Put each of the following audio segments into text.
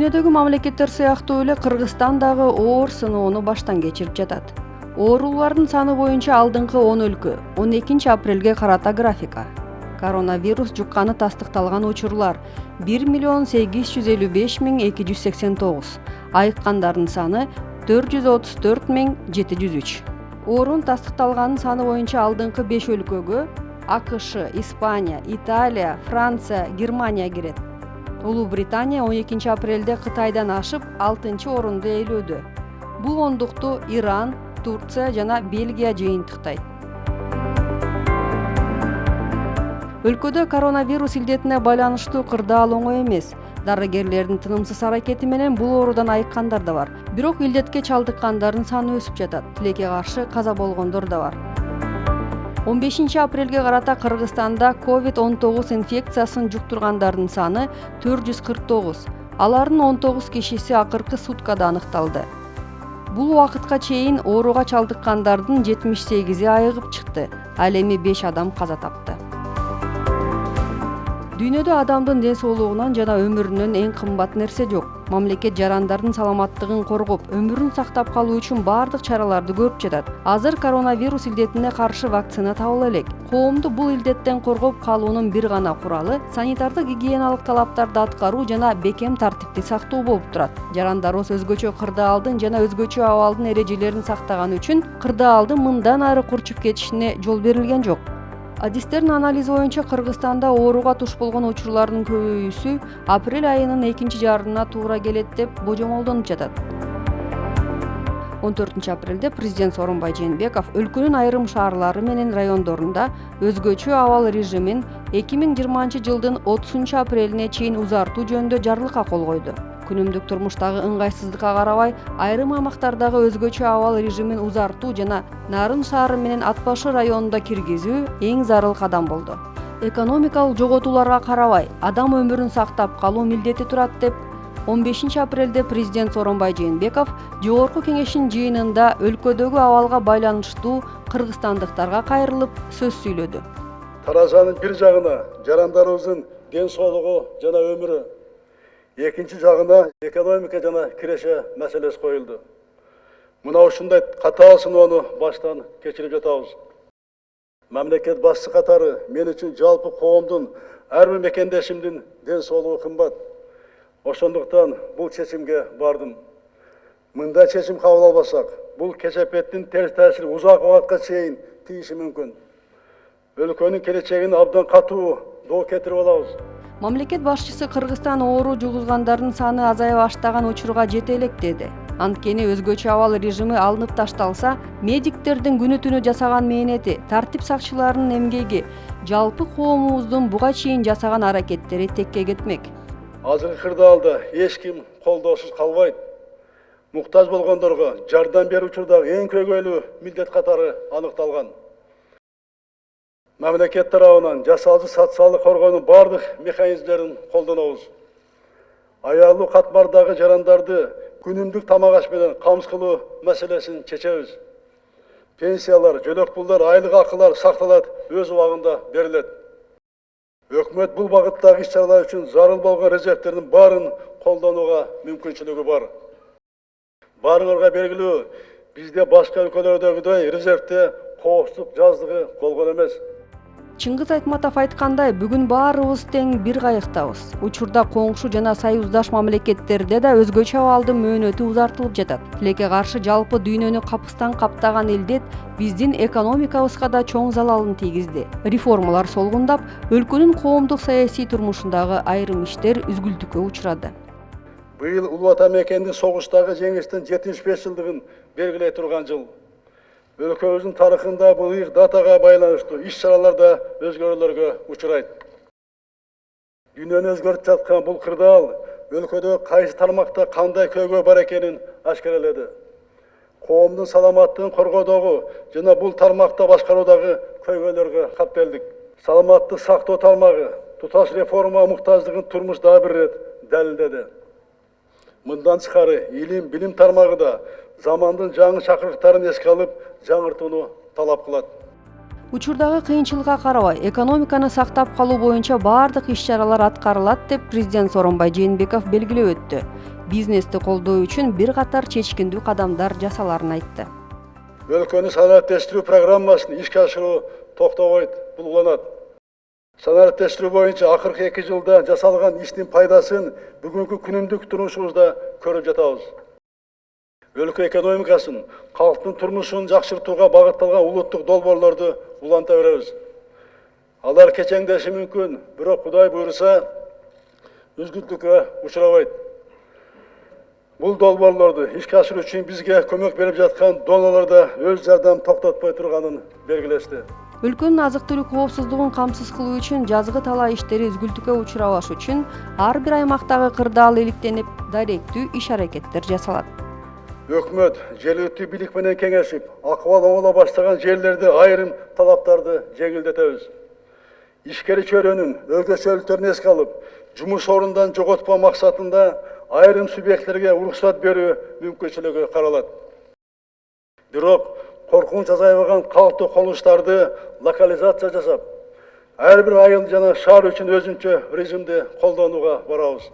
Дүйнөдөгү мамлекеттер сыяктуу эле Кыргызстан дагы оор сыноону баштан кечирип жатат. Оорулардын саны боюнча алдыңкы 10 өлкө 12 апрелге карата графика. Коронавирус жукканы тастыкталган учурлар 1.855.289, айыккандардын саны 434.703. Оорун тастыкталганын саны боюнча алдыңкы 5 өлкөгө АКШ, Испания, Италия, Франция, Германия кирет. Улуу Британия 12 апрелде Кытайдан ашып 6-орунду ээлөөдө. Бул ондукту Иран, Турция жана Бельгия жыйынтыктайт. Өлкөдө коронавирус илдетине байланыштуу кырдаал оңой эмес. Дарыгерлердин тынымсыз аракети менен бул оорудан айыккандар да бар. Бирок илдетке чалдыккандардын саны өсүп жатат. Тилекке каршы каза болгондор да бар. 15 апрелге карата Кыргызстанда COVID-19 инфекциясын жуктургандардын саны 449. Алардын 19 кишиси акыркы суткада аныкталды. Бул убакытка чейин ооруга чалдыккандардын 78 айыгып чыкты. Ал эми 5 адам каза тапты. Дүйнөдө адамдын ден соолугунан жана өмүрүнөн эң кымбат нерсе жок. Мамлекет жарандардын саламаттыгын коргоп, өмүрүн сактап калуу үчүн бардык чараларды көрүп жатат. Азыр коронавирус илдетине каршы вакцина табыла элек. Коомду бул илдеттен коргоп калуунун бир гана куралы санитардык гигиеналык талаптарды аткаруу жана бекем тартипти сактоо болуп турат. Жарандарыбыз өзгөчө кырдаалдын жана өзгөчө абалдын эрежелерин сактаганы үчүн кырдаалдын мындан ары курчуп кетишине жол берилген жок. Адистердин анализи боюнча Кыргызстанда ооруга туш болгон учурлардын көбөйүүсү апрель айынын экинчи жарымына туура келет деп божомолдонуп жатат. 14 апрелде президент Сооронбай Жээнбеков өлкөнүн айрым шаарлары менен райондорунда өзгөчө абал режимин 2020 жылдын 30 апрелине чейин узартуу жөнүндө жарлыкка кол койду. Күнүмдүк турмуштагы ыңгайсыздыкка карабай, айрым аймактардагы өзгөчө абал режимин узартуу жана Нарын шаары менен Ат башы районунда киргизүү эң зарыл кадам болду. Экономикалык жоготууларга карабай, адам өмүрүн сактап калуу милдети турат деп 15 апрелде президент Сооронбай Жээнбеков Жогорку кеңештин жыйынында өлкөдөгү абалга байланыштуу кыргызстандыктарга кайрылып сөз сүйлөдү. Таразанын бир жагына жарандарыбыздын ден соолугу жана өмүрү, экинчи жагына экономика жана киреше маселеси коюлду. Мына ушундай катаал сыноону баштан кечирип жатабыз. Мамлекет башчысы катары мен үчүн жалпы коомдун ар бир мекендешимдин ден соолугу кымбат. Ошондуктан бул чечимге бардым. Мындай чечим кабыл албасак, бул кесепеттин терс таасири узак убакытка чейин тийиши мүмкүн. Өлкөнүн келечегин абдан катуу доо кетирип алабыз. Мамлекет башчысы Кыргызстан оору жугузгандардын саны азая баштаган учурга жете элек деди. Анткени өзгөчө абал режими алынып ташталса, медиктердин күнү түнү жасаган мээнети, тартип сакчыларынын эмгеги, жалпы коомубуздун буга чейин жасаган аракеттери текке кетмек. Азыркы кырдаалда эч ким колдоосуз калбайт. Муктаж болгондорго жардам берүү учурдагы эң көйгөйлүү милдет катары аныкталган. Мамлекет тарабынан жасалчу социалдык коргоонун бардык механизмдерин колдонобуз. Аялуу катмардагы жарандарды күнүмдүк тамак аш менен камсыз кылуу маселесин чечебиз. Пенсиялар, жөлөк пулдар, айлык акылар сакталат, өз убагында берилет. Өкмөт бул багыттагы иш-чаралар үчүн зарыл болгон резервтердин баарын колдонууга мүмкүнчүлүгү бар. Баарыңарга белгилүү, бизде башка өлкөлөрдөгүдөй резервте коопсуздук жаздыгы болгон эмес. Чыңгыз Айтматов айткандай, бүгүн баарыбыз тең бир кайыктабыз. Учурда коңшу жана союздаш мамлекеттерде да өзгөчө абалдын мөөнөтү узартылып жатат. Тилекке каршы жалпы дүйнөнү капыстан каптаган илдет биздин экономикабызга да чоң залалын тийгизди. Реформалар солгундап, өлкөнүн коомдук саясий турмушундагы айрым иштер үзгүлтүккө учурады. Быйыл Улуу Ата мекендин согуштагы жеңиштин 75 жылдыгын белгилей турган жыл. Өлкөбүздүн тарыхында бул ыйык датага байланыштуу иш-чаралар да өзгөрүүлөргө учурайт. Дүйнөнү өзгөртүп жаткан бул кырдаал өлкөдө кайсы тармакта кандай көйгөй бар экенин ашкаралады. Коомдун саламаттыгын коргоодогу жана бул тармакта башкаруудагы көйгөйлөргө кап келдик. Саламаттык сактоо тармагы туташ реформа муктаждыгын турмуш дагы бир ирет далилдеди. Мындан тышкары илим, билим тармагы да замандын жаңы чакырыктарын эске алып, жаңыртууну талап кылат. Учурдагы кыйынчылыкка карабай, экономиканы сактап калуу боюнча бардык иш-чаралар аткарылат деп президент Сооронбай Жээнбеков белгилеп өттү. бизнести колдоо үчүн бир катар чечкиндүү кадамдар жасаларын айтты. Өлкөнү санариптештирүү программасын ишке ашыруу токтобойт, булганат. Санариптештирүү боюнча акыркы 2 жылда жасалган иштин пайдасын бүгүнкү күнүмдүк турмушубузда көрүп жатабыз. Өлкө экономикасын, калктын турмушун жакшыртууга багытталган улуттук долбоорлорду уланта беребиз. Алар кечеңдеши мүмкүн, бирок Кудай буйруса үзгүлтүккө учурабайт. Бул долбоорлорду ишке ашыруу үчүн бизге көмөк берип жаткан донорлор да өз жардамын токтотпой турганын белгилешти. Өлкөнүн азык-түлүк коопсуздугун камсыз кылуу үчүн жазгы талаа иштери үзгүлтүккө учурабаш үчүн ар бир аймактагы кырдаал иликтенип, даректүү иш-аракеттер жасалат. Өкмөт жергиликтүү бийлик менен кеңешип, акыбал оңоло баштаган жерлерде айрым талаптарды жеңилдетебиз. Ишкери чөйрөнүн өзгөчөлүктөрүн эске алып, жумуш орундан жоготпоо максатында айрым субъекттерге уруксат берүү мүмкүнчүлүгү каралат. Бирок коркунуч азайбаган калктуу конуштарды локализация жасап, ар бир айыл жана шаар үчүн өзүнчө режимди колдонууга барабыз.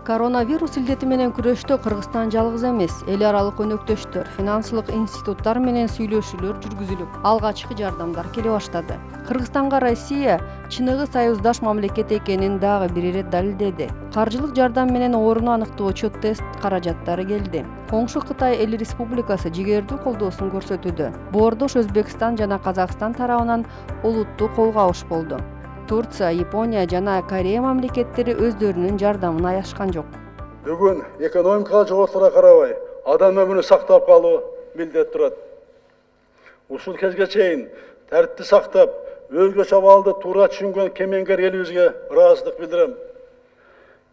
Коронавирус илдети менен күрөштө Кыргызстан жалгыз эмес. Эл аралык өнөктөштөр, финансылык институттар менен сүйлөшүүлөр жүргүзүлүп, алгачкы жардамдар келе баштады. Кыргызстанга Россия чыныгы союздаш мамлекет экенин дагы бир ирет далилдеди. Каржылык жардам менен ооруну аныктоочу тест каражаттары келди. Коңшу Кытай Эл Республикасы жигердүү колдоосун көрсөтүүдө. Боордош Өзбекстан жана Казакстан тарабынан олуттуу кол кабыш болду. Турция, Япония жана Корея мамлекеттери өздөрүнүн жардамын аяшкан жок. Бүгүн экономикалык жоготкуларга карабай, адам өмүрүн сактап калуу милдет турат. Ушул кезге чейин тартипти сактап, өзгөчө абалды туура түшүнгөн кемеңгер элибизге ыраазычылык билдирем.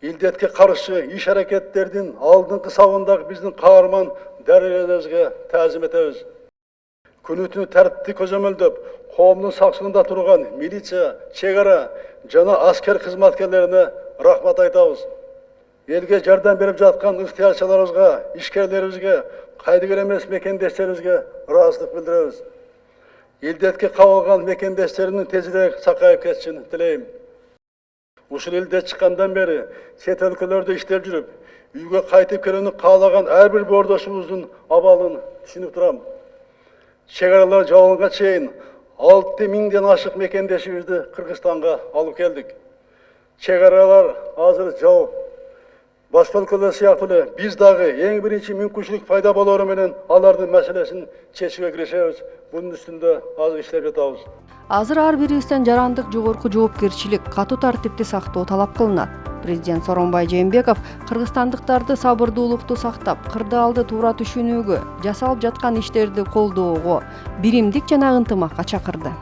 Илдетке каршы иш-аракеттердин алдыңкы сабындагы биздин каарман дарыгерлерибизге таазим этебиз. Күнү-түнү тартипти көзөмөлдөп, коомдун сакчылыгында турган милиция, чек-ара жана аскер кызматкерлерине рахмат айтабыз. Элге жардам берип жаткан ыктыярчыларыбызга, ишкерлерибизге, кайдыгер эмес мекендештерибизге ыраазычылык билдиребиз. Илдетке кабылган мекендештеримдин тезирээк сакайып кетишин тилейм. Ушул илдет чыккандан бери чет өлкөлөрдө иштеп жүрүп, үйгө кайтып келүүнү каалаган ар бир боордошубуздун абалын түшүнүп турам. Чек-аралар жабылганга чейин 6000ден ашык мекендешибизди Кыргызстанга алып келдик. Чек-аралар азыр жабык. Башка өлкөлөр сыяктуу эле биз дагы эң биринчи мүмкүнчүлүк пайда болоору менен алардын маселесин чечүүгө киришебиз. Bunun üstünde az işlep жатабыз. Азыр ар бирибизден жарандык жогорку жоопкерчилик, катуу тартипти сактоо талап кылынат. Президент Сооронбай Жээнбеков кыргызстандыктарды сабырдуулукту сактап, кырдаалды туура түшүнүүгө, жасалып жаткан иштерди колдоого, биримдик жана ынтымакка чакырды.